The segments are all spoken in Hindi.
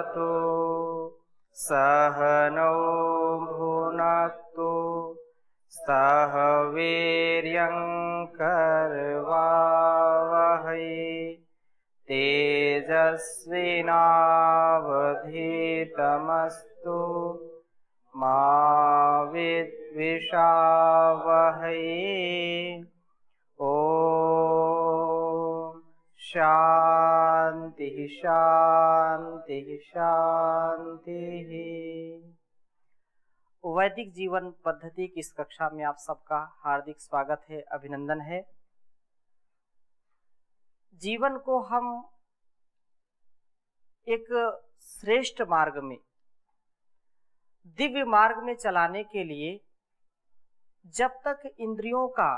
भवतु सहनौ भुनक्तु सह वीर्यं करवावहै तेजस्विनावधीतमस्तु मा विद्विषावहै। ओम शांति शांति शांति। वैदिक जीवन पद्धति की इस कक्षा में आप सबका हार्दिक स्वागत है, अभिनंदन है। जीवन को हम एक श्रेष्ठ मार्ग में, दिव्य मार्ग में चलाने के लिए जब तक इंद्रियों का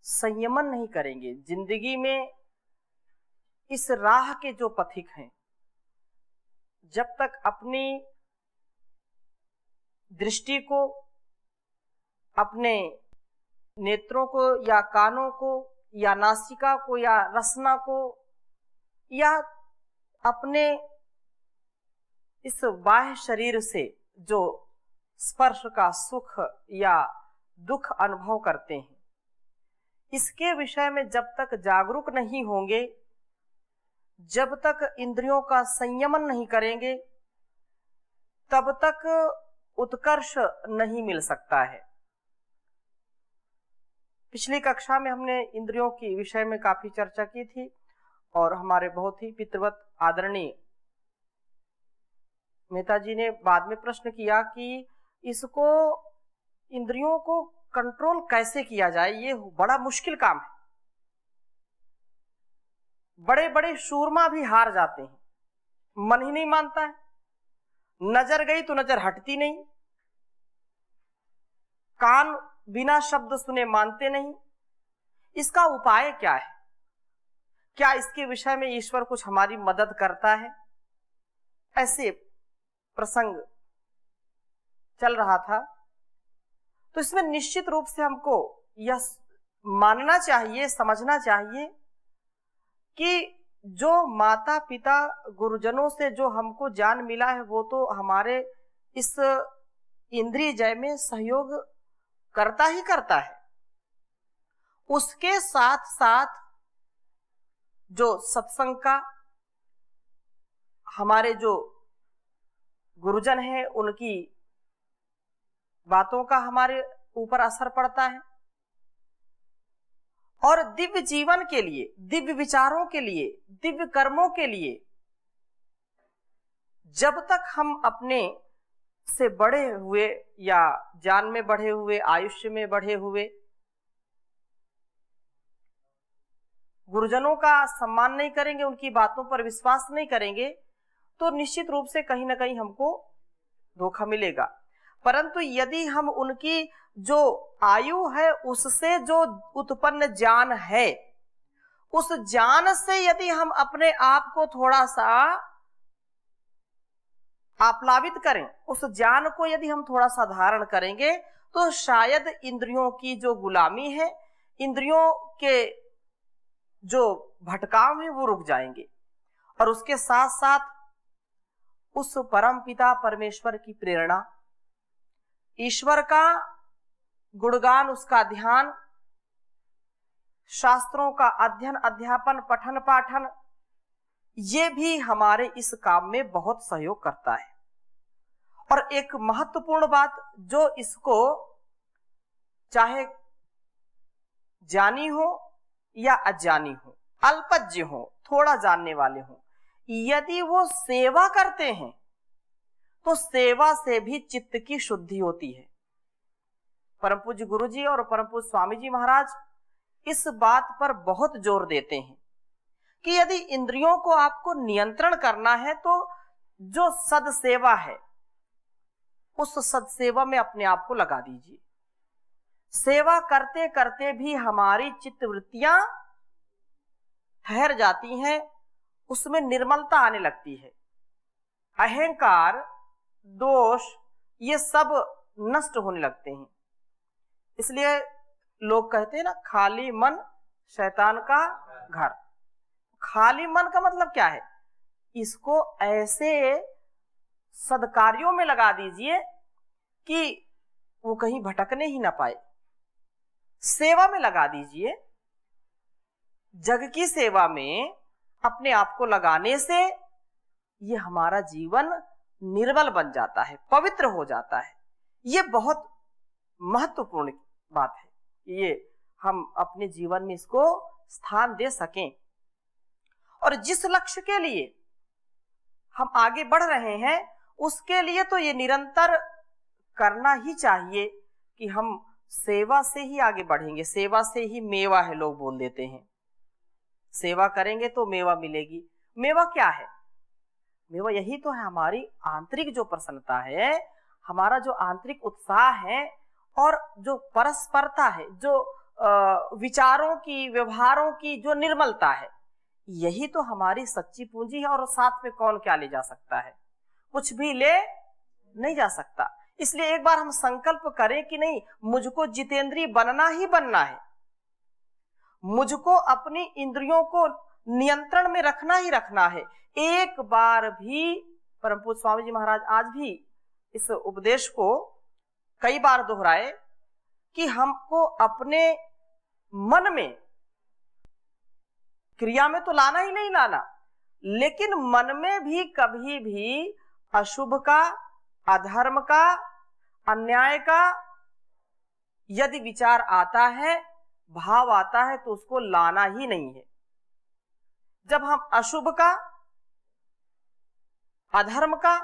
संयमन नहीं करेंगे, जिंदगी में इस राह के जो पथिक हैं, जब तक अपनी दृष्टि को, अपने नेत्रों को या कानों को या नासिका को या रसना को या अपने इस बाह्य शरीर से जो स्पर्श का सुख या दुख अनुभव करते हैं, इसके विषय में जब तक जागरूक नहीं होंगे, जब तक इंद्रियों का संयमन नहीं करेंगे, तब तक उत्कर्ष नहीं मिल सकता है। पिछली कक्षा में हमने इंद्रियों के विषय में काफी चर्चा की थी और हमारे बहुत ही पितृवत आदरणीय मेहता जी ने बाद में प्रश्न किया कि इसको, इंद्रियों को कंट्रोल कैसे किया जाए, ये बड़ा मुश्किल काम है। बड़े बड़े शूरमा भी हार जाते हैं, मन ही नहीं मानता है, नजर गई तो नजर हटती नहीं, कान बिना शब्द सुने मानते नहीं। इसका उपाय क्या है? क्या इसके विषय में ईश्वर कुछ हमारी मदद करता है? ऐसे प्रसंग चल रहा था। तो इसमें निश्चित रूप से हमको यह मानना चाहिए, समझना चाहिए कि जो माता पिता गुरुजनों से जो हमको ज्ञान मिला है, वो तो हमारे इस इंद्रिय जय में सहयोग करता ही करता है। उसके साथ साथ जो सत्संग का, हमारे जो गुरुजन हैं, उनकी बातों का हमारे ऊपर असर पड़ता है। और दिव्य जीवन के लिए, दिव्य विचारों के लिए, दिव्य कर्मों के लिए जब तक हम अपने से बढ़े हुए या ज्ञान में बढ़े हुए, आयुष्य में बढ़े हुए गुरुजनों का सम्मान नहीं करेंगे, उनकी बातों पर विश्वास नहीं करेंगे, तो निश्चित रूप से कहीं ना कहीं हमको धोखा मिलेगा। परंतु यदि हम उनकी जो आयु है, उससे जो उत्पन्न ज्ञान है, उस ज्ञान से यदि हम अपने आप को थोड़ा सा आप्लावित करें, उस ज्ञान को यदि हम थोड़ा सा धारण करेंगे, तो शायद इंद्रियों की जो गुलामी है, इंद्रियों के जो भटकाव है, वो रुक जाएंगे। और उसके साथ साथ उस परम पिता परमेश्वर की प्रेरणा, ईश्वर का गुणगान, उसका ध्यान, शास्त्रों का अध्ययन, अध्यापन, पठन पाठन, ये भी हमारे इस काम में बहुत सहयोग करता है। और एक महत्वपूर्ण बात, जो इसको चाहे ज्ञानी हो या अज्ञानी हो, अल्पज्ञ हो, थोड़ा जानने वाले हो, यदि वो सेवा करते हैं तो सेवा से भी चित्त की शुद्धि होती है। परम पूज्य गुरु जी और परम पूज्य स्वामी जी महाराज इस बात पर बहुत जोर देते हैं कि यदि इंद्रियों को आपको नियंत्रण करना है, तो जो सदसेवा है, उस सदसेवा में अपने आप को लगा दीजिए। सेवा करते करते भी हमारी चित्तवृत्तियां ठहर जाती हैं, उसमें निर्मलता आने लगती है। अहंकार, दोष, ये सब नष्ट होने लगते हैं। इसलिए लोग कहते हैं ना, खाली मन शैतान का घर। खाली मन का मतलब क्या है? इसको ऐसे सद्कार्यों में लगा दीजिए कि वो कहीं भटकने ही ना पाए। सेवा में लगा दीजिए। जग की सेवा में अपने आप को लगाने से ये हमारा जीवन निर्मल बन जाता है, पवित्र हो जाता है। ये बहुत महत्वपूर्ण बात है। ये हम अपने जीवन में इसको स्थान दे सकें। और जिस लक्ष्य के लिए हम आगे बढ़ रहे हैं उसके लिए तो ये निरंतर करना ही चाहिए कि हम सेवा से ही आगे बढ़ेंगे। सेवा से ही मेवा है, लोग बोल देते हैं। सेवा करेंगे तो मेवा मिलेगी। मेवा क्या है? मेवा यही तो है, हमारी आंतरिक जो प्रसन्नता है, हमारा जो आंतरिक उत्साह है और जो परस्परता है, जो विचारों की, व्यवहारों की जो निर्मलता है, यही तो हमारी सच्ची पूंजी है। और साथ में कौन क्या ले जा सकता है? कुछ भी ले नहीं जा सकता। इसलिए एक बार हम संकल्प करें कि नहीं, मुझको जितेंद्रिय बनना ही बनना है, मुझको अपनी इंद्रियों को नियंत्रण में रखना ही रखना है। एक बार भी परम पूज्य स्वामी जी महाराज आज भी इस उपदेश को कई बार दोहराए कि हमको अपने मन में, क्रिया में तो लाना ही नहीं लाना, लेकिन मन में भी कभी भी अशुभ का, अधर्म का, अन्याय का यदि विचार आता है, भाव आता है, तो उसको लाना ही नहीं है। जब हम अशुभ का, अधर्म का,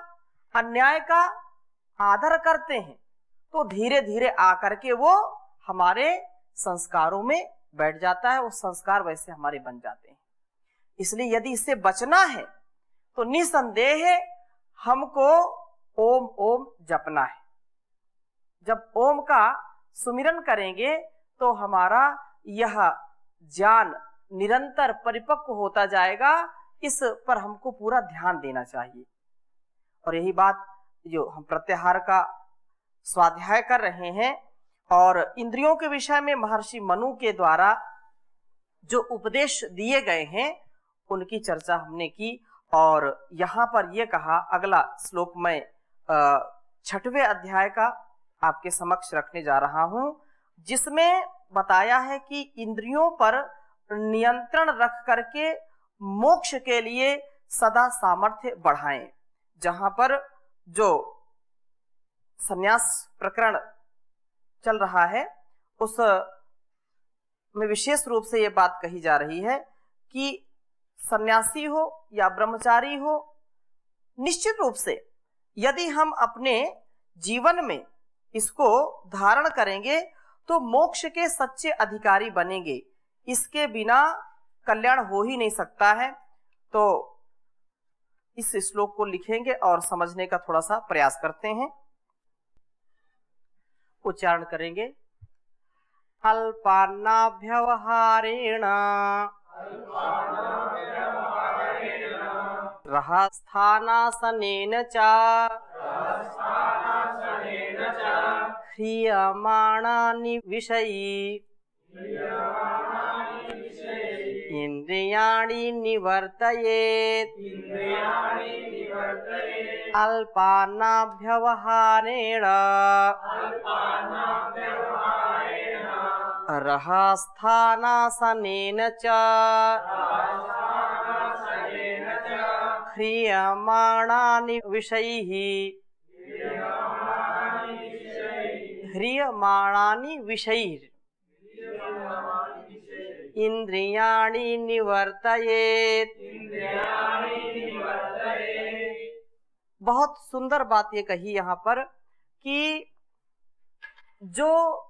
अन्याय का आदर करते हैं तो धीरे धीरे आकर के वो हमारे संस्कारों में बैठ जाता है। वो संस्कार वैसे हमारे बन जाते हैं। इसलिए यदि इससे बचना है तो निसंदेह हमको ओम ओम जपना है। जब ओम का सुमिरन करेंगे तो हमारा यह ज्ञान निरंतर परिपक्व होता जाएगा। इस पर हमको पूरा ध्यान देना चाहिए। और यही बात जो हम प्रत्याहार का स्वाध्याय कर रहे हैं और इंद्रियों के विषय में महर्षि मनु के द्वारा जो उपदेश दिए गए हैं उनकी चर्चा हमने की। और यहाँ पर यह कहा, अगला श्लोक मैं 6वें अध्याय का आपके समक्ष रखने जा रहा हूं, जिसमें बताया है कि इंद्रियों पर नियंत्रण रख करके मोक्ष के लिए सदा सामर्थ्य बढ़ाएं। जहां पर जो संन्यास प्रकरण चल रहा है उस में विशेष रूप से ये बात कही जा रही है कि सन्यासी हो या ब्रह्मचारी हो, निश्चित रूप से यदि हम अपने जीवन में इसको धारण करेंगे तो मोक्ष के सच्चे अधिकारी बनेंगे। इसके बिना कल्याण हो ही नहीं सकता है। तो इस श्लोक को लिखेंगे और समझने का थोड़ा सा प्रयास करते हैं। उच्चारण करेंगे। अल्पान्नाभ्यवहारेण रहस्थानासनेन च ह्रियमाणानि विषयी इंद्रियाणि निवर्तयेत्। अल्पान्नाभ्यवहारेण रहस्थानासनेन च ह्रियमाणानि विषयैः ह्रियमाणानि विषयैः इंद्रियाणि निवर्तयेत्। बहुत सुंदर बात ये कही यहाँ पर कि जो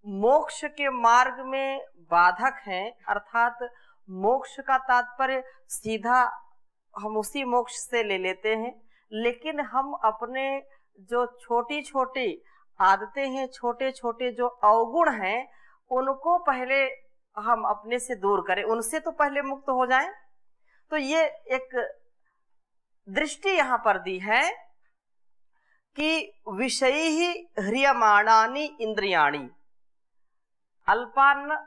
मोक्ष के मार्ग में बाधक हैं, अर्थात मोक्ष का तात्पर्य सीधा हम उसी मोक्ष से ले लेते हैं, लेकिन हम अपने जो छोटी छोटी आदतें हैं, छोटे छोटे जो अवगुण हैं, उनको पहले हम अपने से दूर करें, उनसे तो पहले मुक्त हो जाएं। तो ये एक दृष्टि यहाँ पर दी है कि विषयैः ह्रियमाणानि इंद्रियाणि। अल्पान्न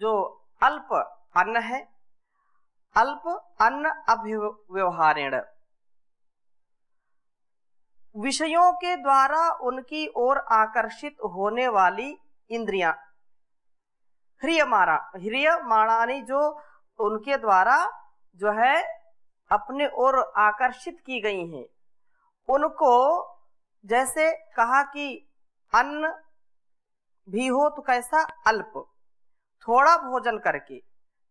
जो अल्प अन्न है, अल्प अन्न अभिव्यवहारेण, विषयों के द्वारा उनकी ओर आकर्षित होने वाली इंद्रियां, ह्रियमाणानि, जो उनके द्वारा जो है अपने ओर आकर्षित की गई हैं, उनको जैसे कहा कि अन्न भी हो तो कैसा, अल्प, थोड़ा भोजन करके,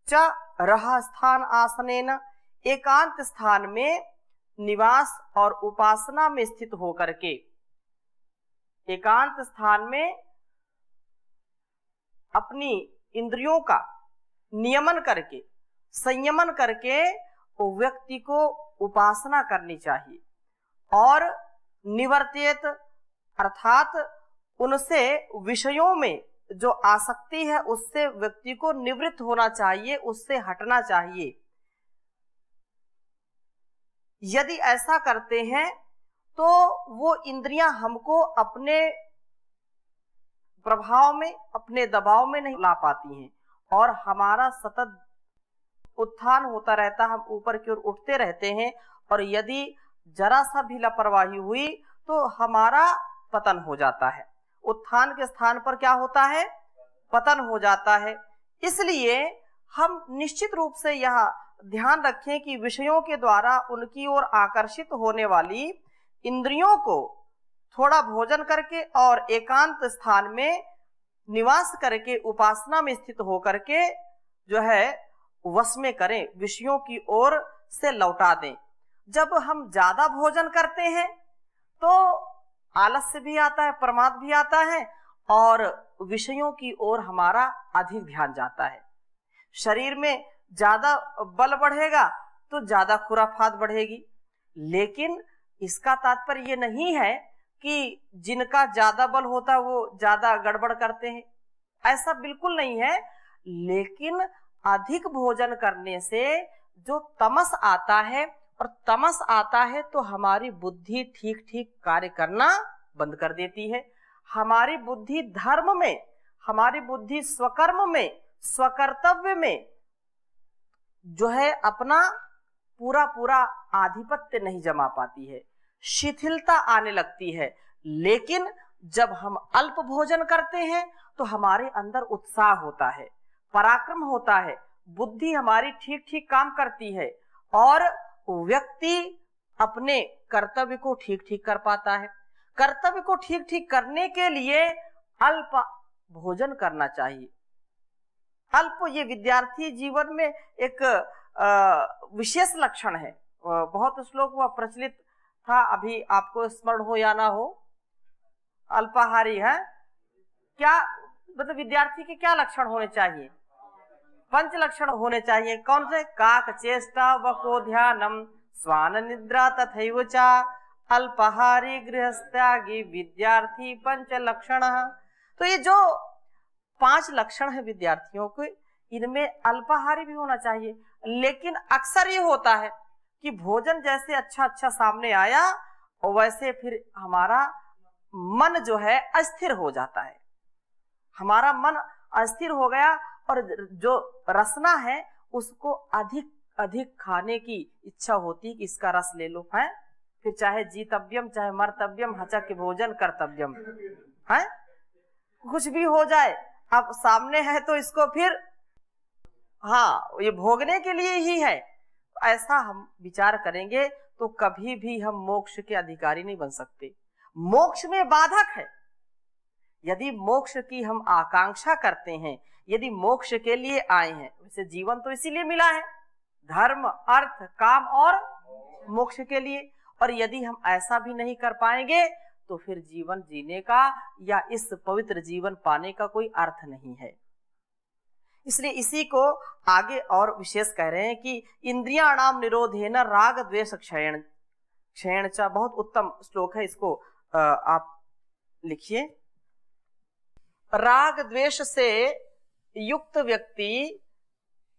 च रहा स्थान आसनेन, एकांत स्थान में निवास और उपासना में स्थित होकर के, एकांत स्थान में अपनी इंद्रियों का नियमन करके, संयमन करके व्यक्ति को उपासना करनी चाहिए। और निवर्तेत अर्थात उनसे, विषयों में जो आसक्ति है उससे व्यक्ति को निवृत्त होना चाहिए, उससे हटना चाहिए। यदि ऐसा करते हैं तो वो इंद्रियां हमको अपने प्रभाव में, अपने दबाव में नहीं ला पाती हैं और हमारा सतत उत्थान होता रहता, हम ऊपर की ओर उठते रहते हैं। और यदि जरा सा भी लापरवाही हुई तो हमारा पतन हो जाता है, उत्थान के स्थान पर क्या होता है, पतन हो जाता है। इसलिए हम निश्चित रूप से यह ध्यान रखें कि विषयों के द्वारा उनकी ओर आकर्षित होने वाली इंद्रियों को थोड़ा भोजन करके और एकांत स्थान में निवास करके, उपासना में स्थित होकर के जो है वश में करें, विषयों की ओर से लौटा दें। जब हम ज्यादा भोजन करते हैं तो आलस्य भी आता है, प्रमाद भी आता है और विषयों की ओर हमारा अधिक ध्यान जाता है। शरीर में ज्यादा बल बढ़ेगा तो ज्यादा खुराफात बढ़ेगी, लेकिन इसका तात्पर्य ये नहीं है कि जिनका ज्यादा बल होता है वो ज्यादा गड़बड़ करते हैं, ऐसा बिल्कुल नहीं है। लेकिन अधिक भोजन करने से जो तमस आता है, और तमस आता है तो हमारी बुद्धि ठीक ठीक कार्य करना बंद कर देती है। हमारी बुद्धि धर्म में, हमारी बुद्धि स्वकर्म में, स्वकर्तव्य में जो है अपना पूरा पूरा आधिपत्य नहीं जमा पाती है, शिथिलता आने लगती है। लेकिन जब हम अल्प भोजन करते हैं तो हमारे अंदर उत्साह होता है, पराक्रम होता है, बुद्धि हमारी ठीक ठीक काम करती है और व्यक्ति अपने कर्तव्य को ठीक ठीक कर पाता है। कर्तव्य को ठीक ठीक करने के लिए अल्प भोजन करना चाहिए। अल्प ये विद्यार्थी जीवन में एक विशेष लक्षण है। बहुत श्लोक वह प्रचलित था, अभी आपको स्मरण हो या ना हो, अल्पाहारी है क्या, मतलब विद्यार्थी के क्या लक्षण होने चाहिए, 5 लक्षण होने चाहिए। कौन से, काक चेष्टा वको ध्यानम स्वान निद्रा तथैव च अल्पाहारी गृहस्थ्यागी विद्यार्थी 5 लक्षण। तो ये जो 5 लक्षण है विद्यार्थियों के, इनमें अल्पाहारी भी होना चाहिए। लेकिन अक्सर ये होता है कि भोजन जैसे अच्छा अच्छा सामने आया और वैसे फिर हमारा मन जो है अस्थिर हो जाता है, हमारा मन अस्थिर हो गया और जो रसना है उसको अधिक अधिक खाने की इच्छा होती कि इसका रस ले लो, है फिर चाहे जीतव्यम चाहे मर्तव्यम हचक के भोजन कर्तव्यम, है कुछ भी हो जाए, अब सामने है तो इसको फिर हाँ ये भोगने के लिए ही है। ऐसा हम विचार करेंगे तो कभी भी हम मोक्ष के अधिकारी नहीं बन सकते। मोक्ष में बाधक है। यदि मोक्ष की हम आकांक्षा करते हैं, यदि मोक्ष के लिए आए हैं, वैसे जीवन तो इसीलिए मिला है, धर्म अर्थ काम और मोक्ष के लिए, और यदि हम ऐसा भी नहीं कर पाएंगे तो फिर जीवन जीने का या इस पवित्र जीवन पाने का कोई अर्थ नहीं है। इसलिए इसी को आगे और विशेष कह रहे हैं कि इंद्रियाणाम निरोधेन राग द्वेष क्षयण क्षयण च। बहुत उत्तम श्लोक है, इसको आप लिखिए। राग द्वेष से युक्त व्यक्ति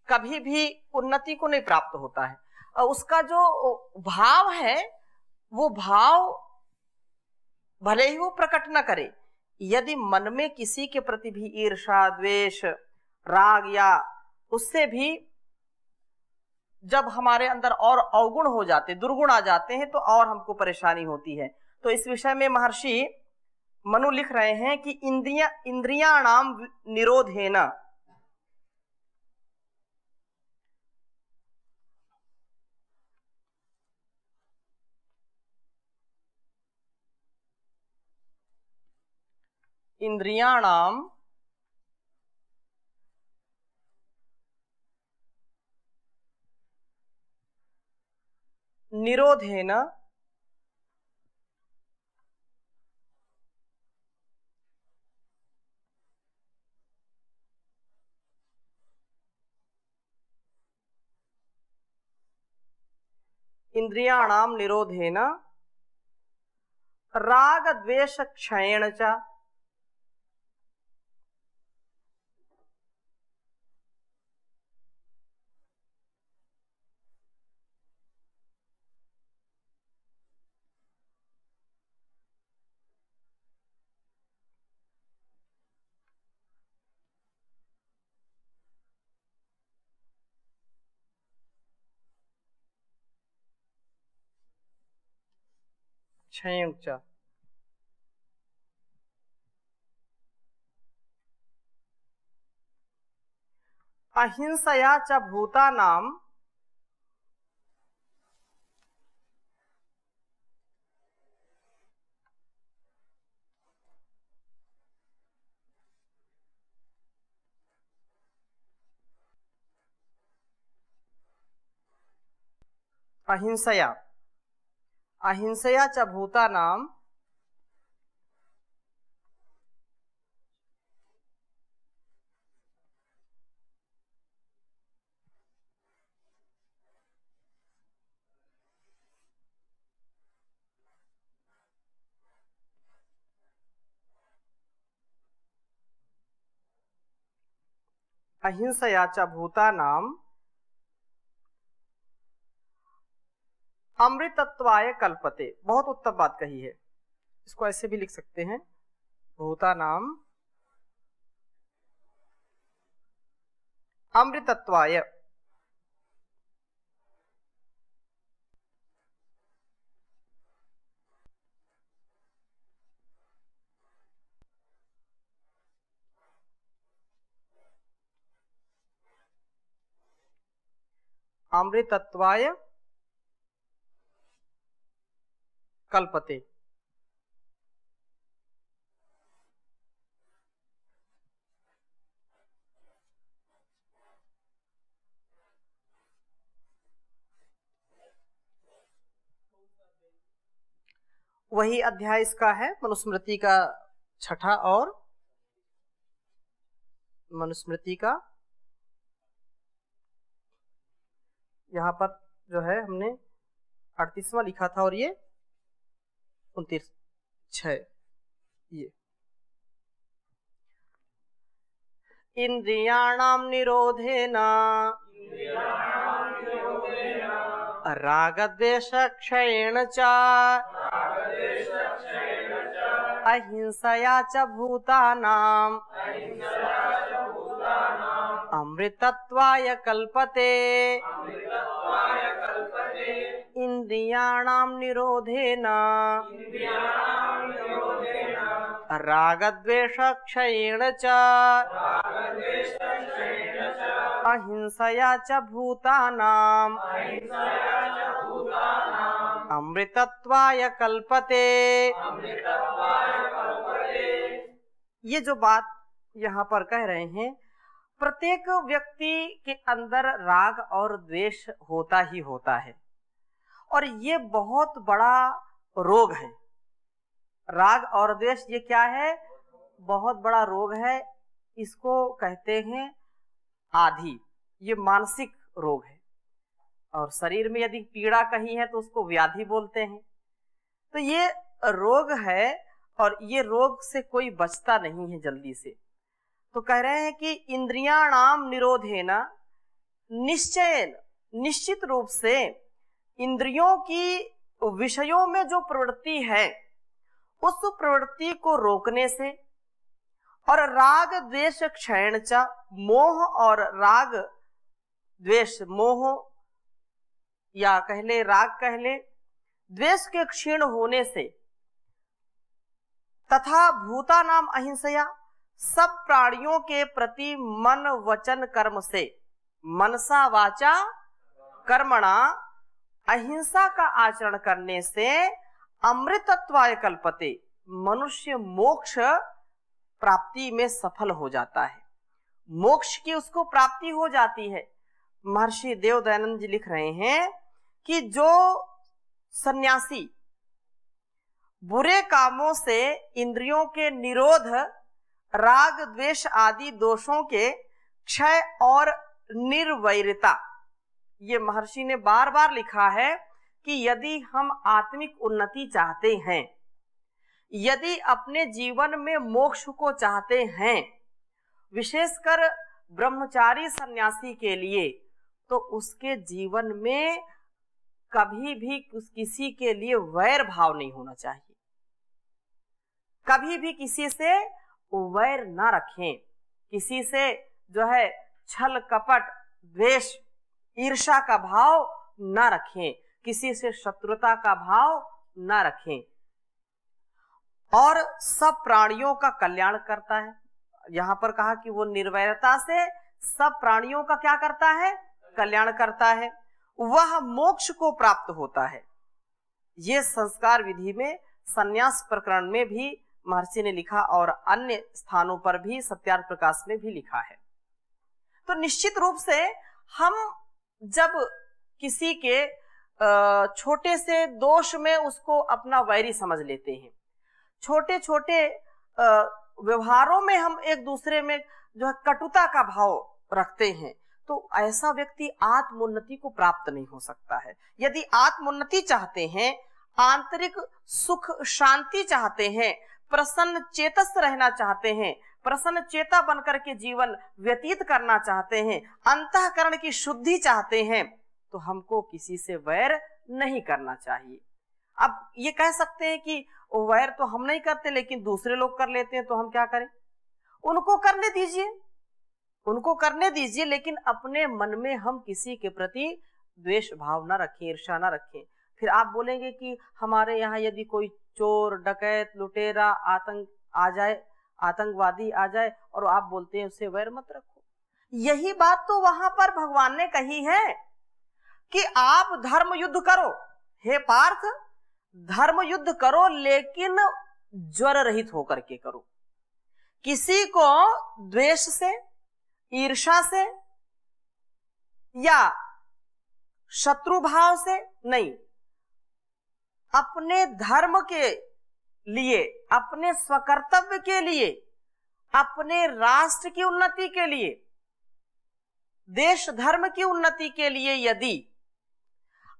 कभी भी उन्नति को नहीं प्राप्त होता है। उसका जो भाव है वो भाव भले ही वो प्रकट न करे, यदि मन में किसी के प्रति भी ईर्षा द्वेष राग या उससे भी जब हमारे अंदर और अवगुण हो जाते, दुर्गुण आ जाते हैं, तो और हमको परेशानी होती है। तो इस विषय में महर्षि मनु लिख रहे हैं कि इंद्रियाणाम निरोधेन, इंद्रियाणाम निरोधेन इंद्रियाणाम निरोधेन राग द्वेष क्षयेण च, क्षयेण च। अहिंसया च भूतानां अहिंसया, अहिंसया च भूतानां अहिंसया च भूतानां अमृतत्वाय कल्पते। बहुत उत्तम बात कही है, इसको ऐसे भी लिख सकते हैं, भूतानां अमृतत्वाय अमृतत्वाय कल्पते। वही अध्याय इसका है, मनुस्मृति का छठा, और मनुस्मृति का यहाँ पर जो है हमने 38वां लिखा था, और ये 29 ये इंद्रियाणाम निरोधेन राग द्वेष क्षयेण च अहिंसया च भूतानां अमृतत्वाय कल्पते। इंद्रियाणां निरोधेन राग द्वेष क्षयेण च अहिंसया च भूतानां अमृतत्वाय कल्पते। ये जो बात यहाँ पर कह रहे हैं, प्रत्येक व्यक्ति के अंदर राग और द्वेष होता ही होता है, और ये बहुत बड़ा रोग है। राग और द्वेष ये क्या है? बहुत बड़ा रोग है। इसको कहते हैं आधि, ये मानसिक रोग है, और शरीर में यदि पीड़ा कहीं है तो उसको व्याधि बोलते हैं। तो ये रोग है, और ये रोग से कोई बचता नहीं है जल्दी से। तो कह रहे हैं कि इंद्रियाणाम निरोधेन, निश्चयन, निश्चित रूप से इंद्रियों की विषयों में जो प्रवृत्ति है उस प्रवृत्ति को रोकने से, और राग द्वेष क्षयेण च, मोह और राग द्वेष, मोह या कह ले राग कह ले, द्वेष के क्षीण होने से तथा भूता नाम अहिंसया, सब प्राणियों के प्रति मन वचन कर्म से, मनसा वाचा कर्मणा, अहिंसा का आचरण करने से अमृतत्वाय कल्पते, मनुष्य मोक्ष प्राप्ति में सफल हो जाता है, मोक्ष की उसको प्राप्ति हो जाती है। महर्षि देव दयानंद जी लिख रहे हैं कि जो सन्यासी बुरे कामों से इंद्रियों के निरोध, राग द्वेष आदि दोषों के क्षय और निर्वैरता, ये महर्षि ने बार बार लिखा है कि यदि हम आत्मिक उन्नति चाहते हैं, यदि अपने जीवन में मोक्ष को चाहते हैं, विशेषकर ब्रह्मचारी सन्यासी के लिए, तो उसके जीवन में कभी भी किसी के लिए वैर भाव नहीं होना चाहिए, कभी भी किसी से वैर ना रखें, किसी से जो है छल कपट द्वेष ईर्ष्या का भाव ना रखें, किसी से शत्रुता का भाव ना रखें, और सब प्राणियों का कल्याण करता है। यहां पर कहा कि वो निर्वैरता से सब प्राणियों का क्या करता है, कल्याण करता है, वह मोक्ष को प्राप्त होता है। ये संस्कार विधि में संन्यास प्रकरण में भी महर्षि ने लिखा और अन्य स्थानों पर भी सत्यार्थ प्रकाश में भी लिखा है। तो निश्चित रूप से हम जब किसी के छोटे से दोष में उसको अपना वैरी समझ लेते हैं, छोटे छोटे व्यवहारों में हम एक दूसरे में जो है कटुता का भाव रखते हैं, तो ऐसा व्यक्ति आत्मोन्नति को प्राप्त नहीं हो सकता है। यदि आत्मोन्नति चाहते हैं, आंतरिक सुख शांति चाहते हैं, प्रसन्न चेतस रहना चाहते हैं, प्रसन्न चेता बनकर के जीवन व्यतीत करना चाहते हैं, अंतःकरण की शुद्धि चाहते हैं, तो हमको किसी से वैर नहीं करना चाहिए। अब ये कह सकते हैं कि वैर तो हम नहीं करते लेकिन दूसरे लोग कर लेते हैं, तो हम क्या करें? उनको करने दीजिए, उनको करने दीजिए, लेकिन अपने मन में हम किसी के प्रति द्वेष भाव ना रखें, ईर्ष्या ना रखें। फिर आप बोलेंगे कि हमारे यहाँ यदि कोई चोर डकैत लुटेरा आतंकवादी आ जाए और आप बोलते हैं उससे वैर मत रखो। यही बात तो वहां पर भगवान ने कही है कि आप धर्म युद्ध करो, हे पार्थ धर्म युद्ध करो, लेकिन ज्वर रहित होकर के करो, किसी को द्वेष से ईर्ष्या से या शत्रु भाव से नहीं, अपने धर्म के लिए, अपने स्वकर्तव्य के लिए, अपने राष्ट्र की उन्नति के लिए, देश धर्म की उन्नति के लिए यदि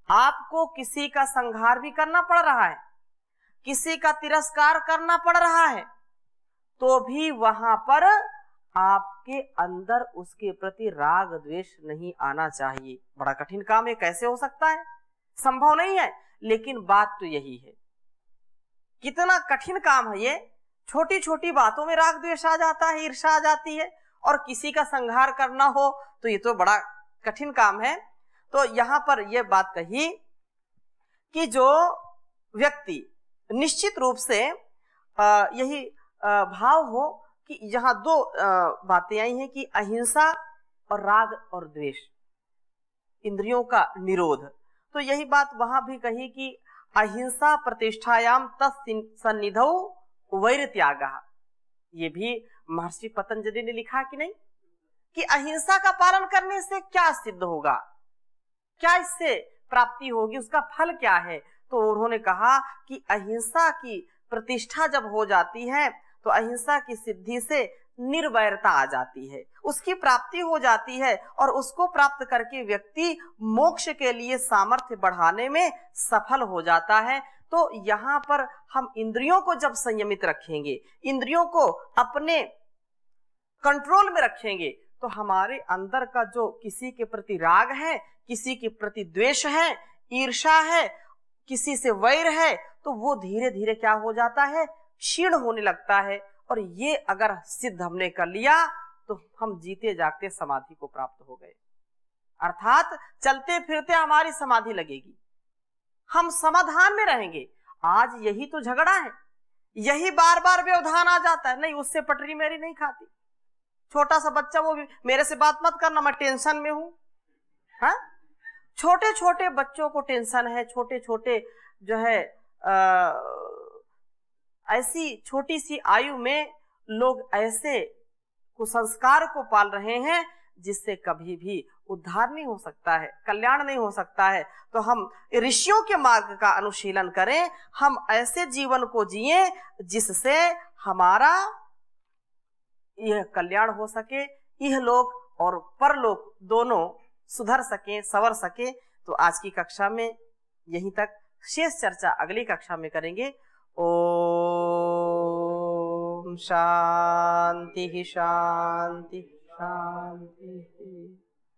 आपको किसी का संहार भी करना पड़ रहा है, किसी का तिरस्कार करना पड़ रहा है, तो भी वहां पर आपके अंदर उसके प्रति राग द्वेष नहीं आना चाहिए। बड़ा कठिन काम है, कैसे हो सकता है? संभव नहीं है, लेकिन बात तो यही है। कितना कठिन काम है ये, छोटी छोटी बातों में राग द्वेष आ जाता है, ईर्ष्या आ जाती है, और किसी का संहार करना हो तो ये तो बड़ा कठिन काम है। तो यहां पर यह बात कही कि जो व्यक्ति निश्चित रूप से यही भाव हो कि यहाँ दो बातें आई हैं कि अहिंसा और राग और द्वेष, इंद्रियों का निरोध। तो यही बात वहां भी कही कि अहिंसा प्रतिष्ठायाम तत्सन्निधौ वैर त्यागः। ये भी महर्षि पतंजलि ने लिखा कि नहीं, कि अहिंसा का पालन करने से क्या सिद्ध होगा, क्या इससे प्राप्ति होगी, उसका फल क्या है। तो उन्होंने कहा कि अहिंसा की प्रतिष्ठा जब हो जाती है तो अहिंसा की सिद्धि से निर्वैरता आ जाती है, उसकी प्राप्ति हो जाती है, और उसको प्राप्त करके व्यक्ति मोक्ष के लिए सामर्थ्य बढ़ाने में सफल हो जाता है। तो यहाँ पर हम इंद्रियों को जब संयमित रखेंगे, इंद्रियों को अपने कंट्रोल में रखेंगे, तो हमारे अंदर का जो किसी के प्रति राग है, किसी के प्रति द्वेष है, ईर्ष्या है, किसी से वैर है, तो वो धीरे धीरे क्या हो जाता है, क्षीण होने लगता है। और ये अगर सिद्ध हमने कर लिया तो हम जीते जागते समाधि को प्राप्त हो गए। अर्थात चलते फिरते हमारी समाधि लगेगी, हम समाधान में रहेंगे। आज यही तो झगड़ा है, यही बार बार व्यवधान आ जाता है, नहीं उससे पटरी मेरी नहीं खाती, छोटा सा बच्चा वो भी मेरे से बात मत करना, मैं टेंशन में हूं। हाँ, छोटे छोटे बच्चों को टेंशन है, छोटे छोटे जो है ऐसी छोटी सी आयु में लोग ऐसे कुसंस्कार को पाल रहे हैं जिससे कभी भी उद्धार नहीं हो सकता है, कल्याण नहीं हो सकता है। तो हम ऋषियों के मार्ग का अनुशीलन करें, हम ऐसे जीवन को जिए जिससे हमारा यह कल्याण हो सके, यह लोक और परलोक दोनों सुधर सके, संवर सके। तो आज की कक्षा में यहीं तक, शेष चर्चा अगली कक्षा में करेंगे। ओम शांति शांति शांति।